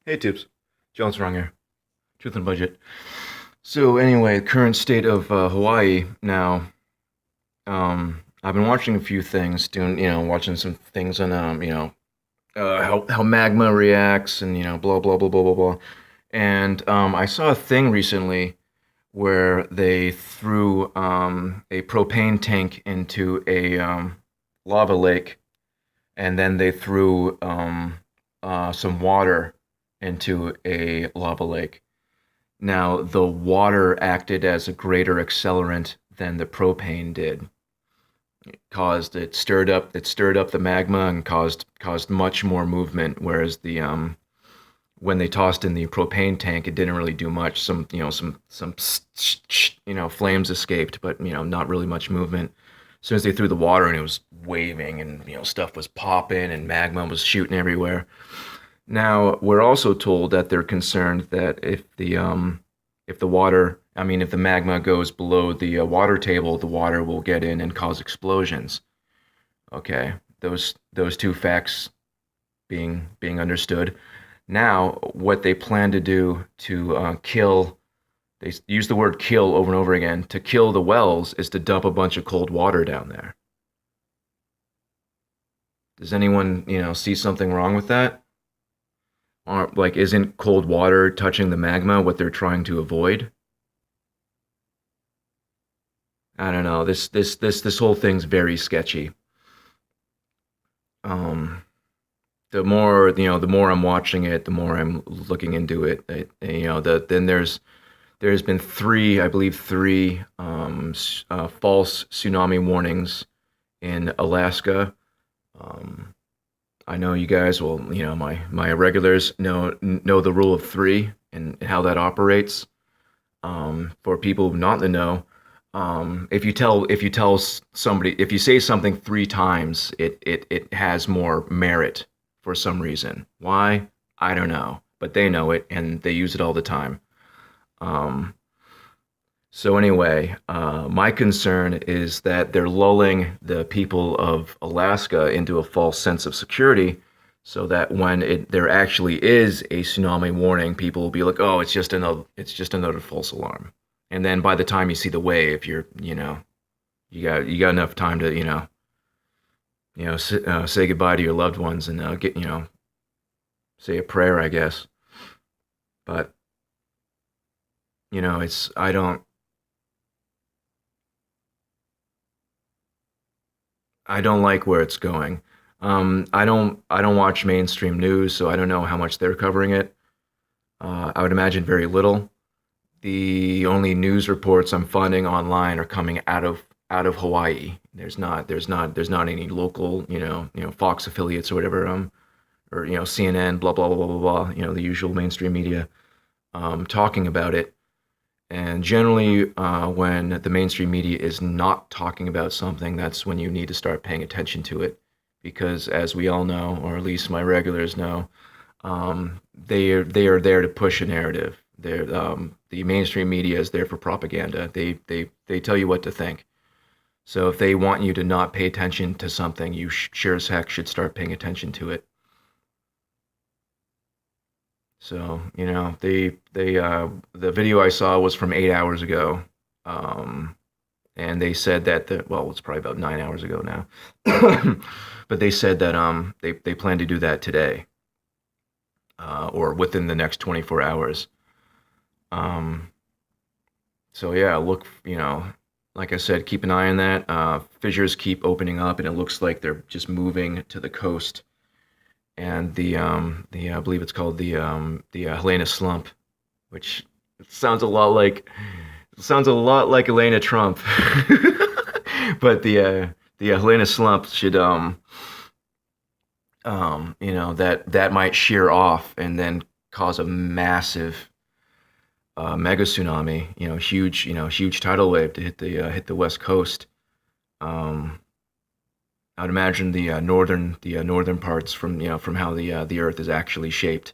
Hey Tips, John Strong here. Truth and Budget. So anyway, current state of Hawaii now. I've been watching a few things, watching some things on how magma reacts and blah blah blah blah blah blah. And I saw a thing recently where they threw a propane tank into a lava lake, and then they threw some water into a lava lake. Now, the water acted as a greater accelerant than the propane did. It stirred up the magma and caused much more movement. Whereas the when they tossed in the propane tank, it didn't really do much. Some flames escaped, but not really much movement. As soon as they threw the water in, it was waving and stuff was popping and magma was shooting everywhere. Now, we're also told that they're concerned that if the magma goes below the water table, the water will get in and cause explosions. Okay, those two facts being understood. Now, what they plan to do to kill, they use the word kill over and over again, to kill the wells is to dump a bunch of cold water down there. Does anyone, see something wrong with that? Like, isn't cold water touching the magma what they're trying to avoid? I don't know. This whole thing's very sketchy. Um, the more I'm watching it, the more I'm looking into it. Then there's been I believe three false tsunami warnings in Alaska. Um, I know you guys will, my regulars know the rule of three and how that operates. For people not to know, if you tell somebody, if you say something three times, it has more merit for some reason. Why? I don't know, but they know it and they use it all the time. Um, so anyway, my concern is that they're lulling the people of Alaska into a false sense of security, so that when there actually is a tsunami warning, people will be like, "Oh, it's just another false alarm." And then by the time you see the wave, you got enough time to say goodbye to your loved ones and get say a prayer, I guess. But it's I don't like where it's going. I don't watch mainstream news, so I don't know how much they're covering it. I would imagine very little. The only news reports I'm finding online are coming out of Hawaii. There's not any local, Fox affiliates or whatever, or CNN, blah blah blah blah blah, the usual mainstream media talking about it. And generally, when the mainstream media is not talking about something, that's when you need to start paying attention to it. Because as we all know, or at least my regulars know, they are there to push a narrative. The mainstream media is there for propaganda. They tell you what to think. So if they want you to not pay attention to something, you sure as heck should start paying attention to it. So, the video I saw was from 8 hours ago. And they said that it's probably about 9 hours ago now. But they said that they plan to do that today, or within the next 24 hours. Um, so yeah, look, like I said, keep an eye on that. Fissures keep opening up, and it looks like they're just moving to the coast. And the I believe it's called the Helena Slump, which sounds a lot like Elena Trump. But the Helena Slump should that might shear off and then cause a massive mega tsunami, huge tidal wave to hit the west coast. Um, I would imagine the northern parts from how the Earth is actually shaped.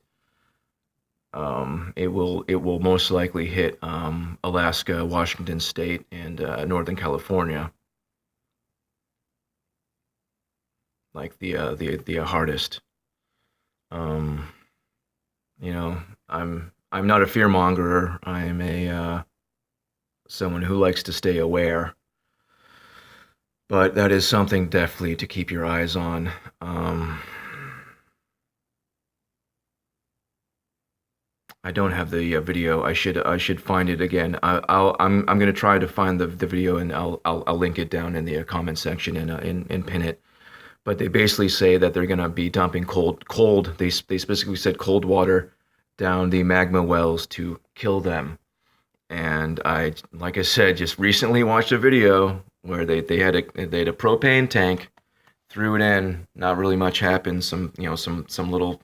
It will most likely hit Alaska, Washington State, and Northern California, like the hardest. Um, You know, I'm not a fear monger. I'm a someone who likes to stay aware, but that is something definitely to keep your eyes on. Um, I don't have the video. I should find it again. I'm gonna try to find the video, and I'll link it down in the comment section and and pin it. But they basically say that they're gonna be dumping cold. They specifically said cold water down the magma wells to kill them. And I, like I said, just recently watched a video where they had a propane tank, threw it in, not really much happened. Some little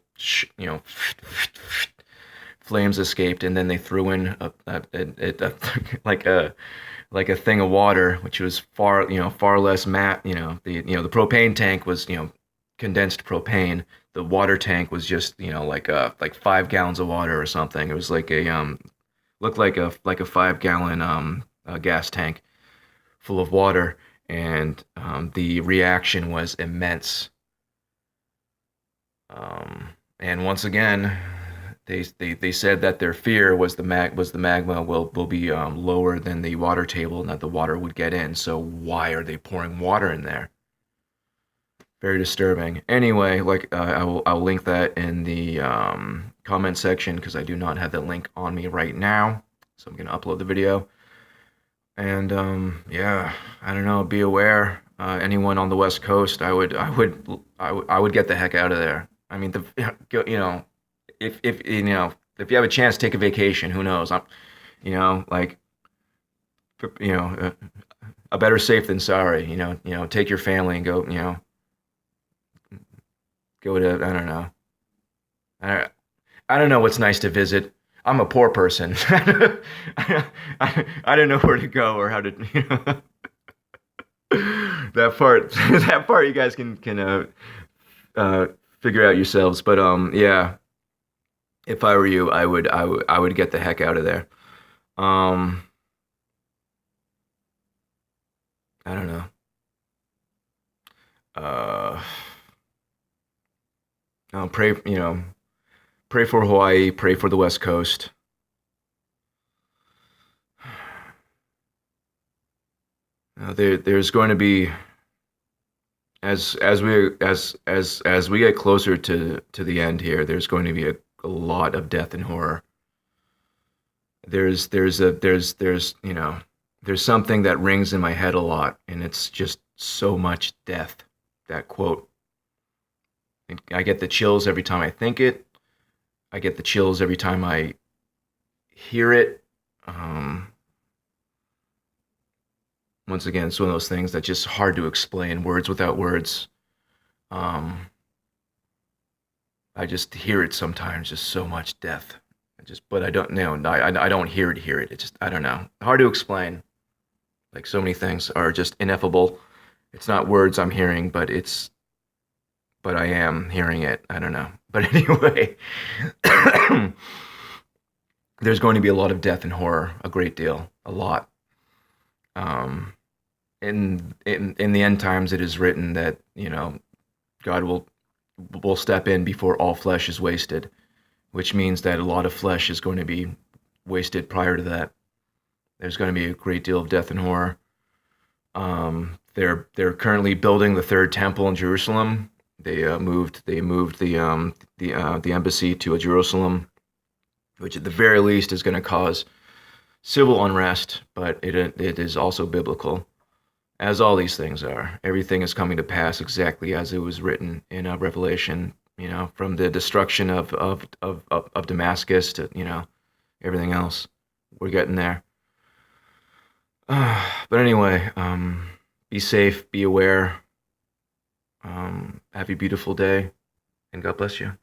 flames escaped, and then they threw in a like a like a thing of water, which was far less the propane tank was condensed propane. The water tank was just like 5 gallons of water or something. It was like a looked like a 5 gallon gas tank full of water, and the reaction was immense. And once again, they said that their fear was the magma will be lower than the water table, and that the water would get in. So why are they pouring water in there? Very disturbing. Anyway, I'll link that in the comment section because I do not have that link on me right now. So I'm gonna upload the video. And yeah, I don't know. Be aware. Anyone on the West Coast, I would get the heck out of there. I mean, if you have a chance, take a vacation. Who knows? Like, you know, a better safe than sorry. Take your family and go. Go to I don't know. I I don't know what's nice to visit. I'm a poor person. I don't know where to go or how to. That part, that part, you guys can uh, figure out yourselves. But yeah, if I were you, I would get the heck out of there. Um, I don't know. Uh, pray, pray for Hawaii, pray for the West Coast. There's going to be as we get closer to the end here, there's going to be a lot of death and horror. There's something that rings in my head a lot, and it's just so much death. That quote. And I get the chills every time I think it. I get the chills every time I hear it. Um, Once again, it's one of those things that's just hard to explain, words without words. Um, I just hear it sometimes, just so much death. But I don't know. I don't hear it. Hear it. It just, I don't know. Hard to explain. Like so many things are just ineffable. It's not words I'm hearing, but I am hearing it. I don't know. But anyway, there's going to be a lot of death and horror, a great deal, a lot. Um, in the end times, it is written that God will step in before all flesh is wasted, which means that a lot of flesh is going to be wasted prior to that. There's going to be a great deal of death and horror. They're currently building the third temple in Jerusalem. They moved the embassy to Jerusalem, which at the very least is going to cause civil unrest, but it is also biblical, as all these things are. Everything is coming to pass exactly as it was written in Revelation. From the destruction of Damascus to everything else. We're getting there. But anyway, be safe, be aware. Have a beautiful day, and God bless you.